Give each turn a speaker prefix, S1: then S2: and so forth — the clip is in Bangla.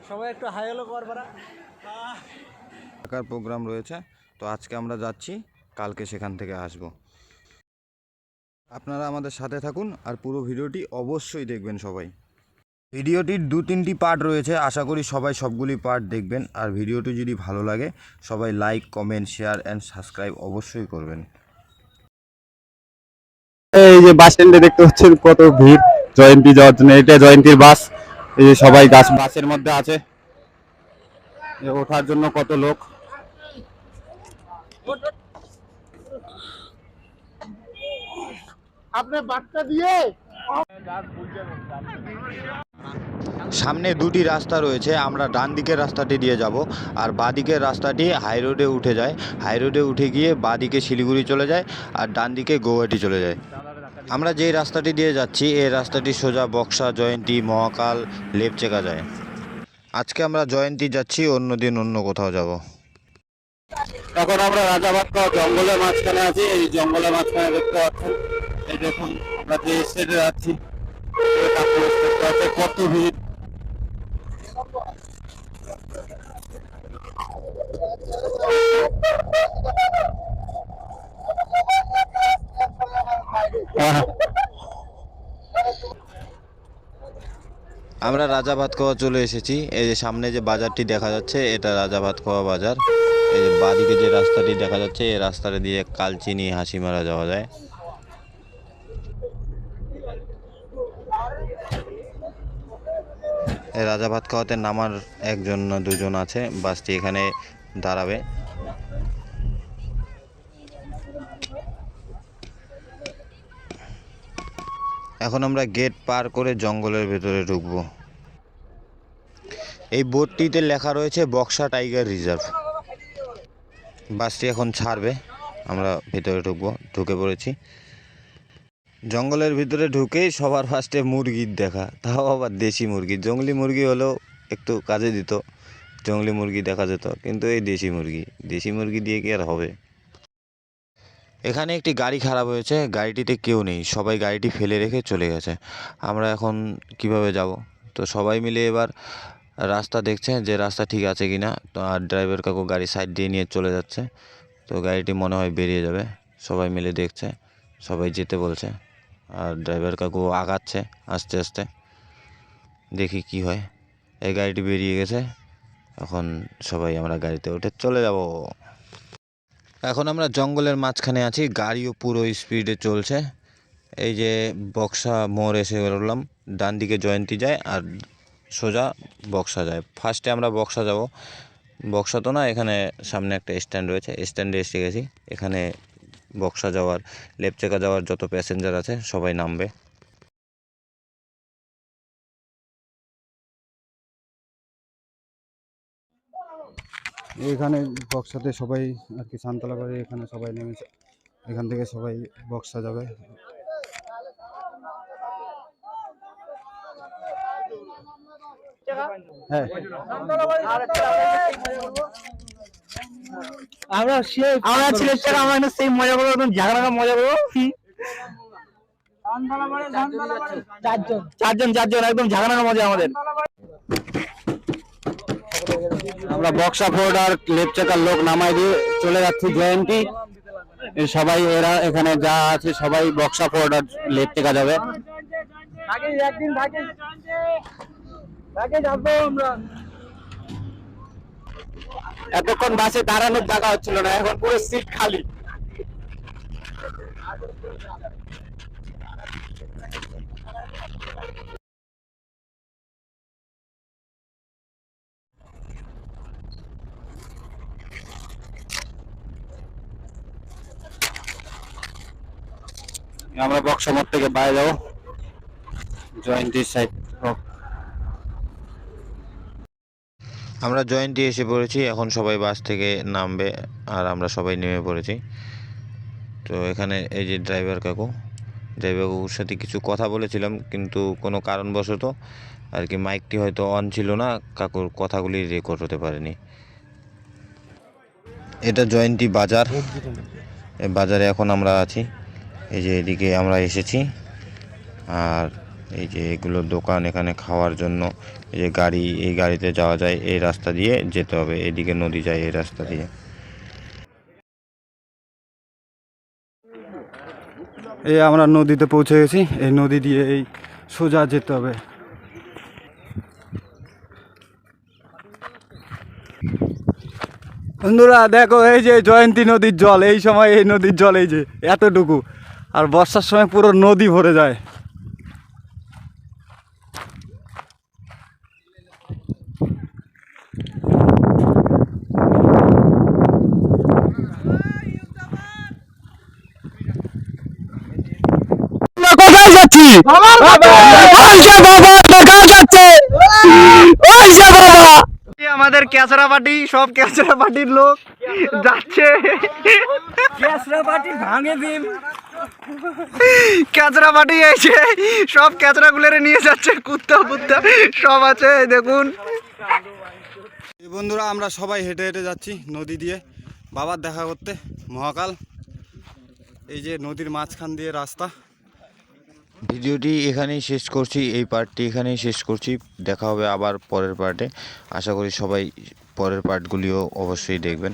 S1: সবাই একটু হাই হ্যালো করবারা।
S2: থাকার প্রোগ্রাম রয়েছে, তো আজকে আমরা যাচ্ছি, কালকে সেখান থেকে আসব। আপনারা আমাদের সাথে থাকুন আর পুরো ভিডিওটি অবশ্যই দেখবেন সবাই। ভিডিওটির 2-3টি পার্ট রয়েছে, আশা করি সবাই সবগুলি পার্ট দেখবেন। আর ভিডিওটি যদি ভালো লাগে সবাই like, comment, share and subscribe অবশ্যই করবেন।
S3: এই যে বাস স্ট্যান্ডে দেখতে পাচ্ছেন কত ভিড় জয়ন্তী যাওয়ার জন্য। এটা জয়ন্তীর বাস, এই যে সবাই বাসের মধ্যে আছে, ওঠার জন্য কত লোক।
S1: আপনি বার্তা দিয়ে
S2: সামনে দুটি রাস্তা রয়েছে, আমরা ডান দিকের রাস্তাটি দিয়ে যাব আর বাঁ দিকের রাস্তাটি হাই রোডে উঠে যায়। হাই রোডে উঠে গিয়ে বাঁ দিকে শিলিগুড়ি চলে যায় আর ডান দিকে গৌহাটি চলে যায়। আমরা যেই রাস্তাটি দিয়ে যাচ্ছি এই রাস্তাটি সোজা বক্সা, জয়ন্তী, মহাকাল, লেপচেকা যায়। আজকে আমরা জয়ন্তী যাচ্ছি, অন্যদিন অন্য কোথাও যাব।
S3: এখন আমরা রাজাভাতখাওয়া জঙ্গলের মাঝখানে আছি। এই জঙ্গলের মাঝখানে দেখতে পাচ্ছেন, এই দেখুন আমরা যে স্টেটে যাচ্ছি কত ভিড়।
S2: আমরা রাজা ভাতখাওয়া চলে এসেছি। এই যে সামনে যে বাজারটি দেখা যাচ্ছে এটা রাজা ভাতখাওয়া বাজার। এই যে বাঁদিকে যে রাস্তাটি দেখা যাচ্ছে এই রাস্তাটা দিয়ে কালচিনি, হাসিমারা যাওয়া যায়। এই রাজা ভাতখাওয়াতে নামার একজন না দুজন আছে, বাসটি এখানে দাঁড়াবে। এখন আমরা গেট পার করে জঙ্গলের ভেতরে ঢুকবো। এই বোর্ডটিতে লেখা রয়েছে বক্সা টাইগার রিজার্ভ। বাসটি এখন ছাড়বে, আমরা ভেতরে ঢুকবো। ঢুকে পড়েছি। জঙ্গলের ভিতরে ঢুকেই সবার ফার্স্টে মুরগির দেখা, তাও আবার দেশি মুরগি। জঙ্গলি মুরগি হলেও একটু কাজে দিত, জঙ্গলি মুরগি দেখা যেত, কিন্তু এই দেশি মুরগি দিয়ে কি আর হবে। এখানে একটি গাড়ি খারাপ হয়েছে, গাড়িটিতে কেউ নেই, সবাই গাড়িটি ফেলে রেখে চলে গেছে। আমরা এখন কিভাবে যাব? তো সবাই মিলে এবার রাস্তা দেখছে যে রাস্তা ঠিক আছে কিনা। তো আর ড্রাইভার কাকু গাড়ি সাইড দিয়ে নিয়ে চলে যাচ্ছে, তো গাড়িটি মনে হয় বেরিয়ে যাবে। সবাই মিলে দেখছে, সবাই যেতে বলছে আর ড্রাইভার কাকু আগাচ্ছে আস্তে আস্তে। দেখি কি হয়। এই গাড়িটি বেরিয়ে গেছে, এখন সবাই আমরা গাড়িতে উঠে চলে যাব। এখন আমরা জঙ্গলের মাঝখানে আছি, গাড়িও পুরো স্পিডে চলছে। এই যে বক্সা মোড় এসে বেরোলাম, ডান দিকে জয়ন্তী যায় আর সোজা বক্সা যায়। ফার্স্টে আমরা বক্সা যাব। বক্সা তো না, এখানে সামনে একটা স্ট্যান্ড রয়েছে, স্ট্যান্ডে এসে গেছি। এখানে বক্সা যাওয়ার, লেপচেকা যাওয়ার যত প্যাসেঞ্জার আছে সবাই নামবে।
S3: এখানে বক্সাতে সবাই আর কি সান্তলা করে এখানে সবাই নেমেছে। এখান থেকে সবাই বক্সা যাবে। হ্যাঁ,
S1: আমরা সিলেট থেকে আমরা সেই মজা করবো, একদম ঝাগড়া মজা করবো। চারজন একদম ঝাগড়া মজা আমাদের।
S3: আমরা বক্সা ফোর্ড আর লেপচাকার লোক নামাই দিয়ে চলে যাচ্ছি জয়ন্তী। সবাই এরা এখানে যা আছে সবাই বক্সা ফোর্ড আর লেপচাকা যাবে। এতক্ষণ বাসে দাঁড়ানোর জায়গা হচ্ছিল না, এখন পুরো সিট খালি। আমরা বক্সা মোড় থেকে বাইরে যাবো জয়ন্তীর সাইড।
S2: আমরা জয়ন্তী এসে পড়েছি, এখন সবাই বাস থেকে নামবে আর আমরা সবাই নেমে পড়েছি। তো এখানে এই যে ড্রাইভার কাকুর সাথে কিছু কথা বলেছিলাম, কিন্তু কোনো কারণবশত আর কি মাইকটি হয়তো অন ছিল না, কাকুর কথাগুলি রেকর্ড হতে পারেনি। এটা জয়ন্তী বাজার, এই বাজারে এখন আমরা আছি। এই যে এদিকে আমরা এসেছি আর এই যে এগুলো দোকান, এখানে খাওয়ার জন্য এই যে গাড়ি, এই গাড়িতে যাওয়া যায়, এই রাস্তা দিয়ে যেতে হবে, এদিকে নদী যায় এই রাস্তা দিয়ে।
S3: এই আমরা নদীতে পৌঁছে গেছি, এই নদী দিয়ে এই সোজা যেতে হবে। বন্ধুরা দেখো, এই যে জয়ন্তী নদীর জল, এই সময় এই নদীর জল এই যে এতটুকু, আর বর্ষার সময় পুরো নদী ভরে যায়। কোথায় যাচ্ছি? আমাদের ক্যাচরা পার্টি, সব ক্যাচরা পার্টির লোক যাচ্ছে। ক্যাচরা পার্টি ভাঙে দিন, ক্যাচরা পার্টি এসে সব ক্যাচরা গুলোরে নিয়ে যাচ্ছে, কুত্তা ফুত্তা সব আছে দেখুন। এই বন্ধুরা আমরা সবাই হেঁটে হেঁটে যাচ্ছি নদী দিয়ে বাবার দেখা করতে, মহাকাল। এই যে নদীর মাঝখান দিয়ে রাস্তা।
S2: ভিডিওটি এখানেই শেষ করছি, এই পার্টটি এখানেই শেষ করছি। দেখা হবে আবার পরের পার্টে। আশা করি সবাই পরের পার্টগুলিও অবশ্যই দেখবেন।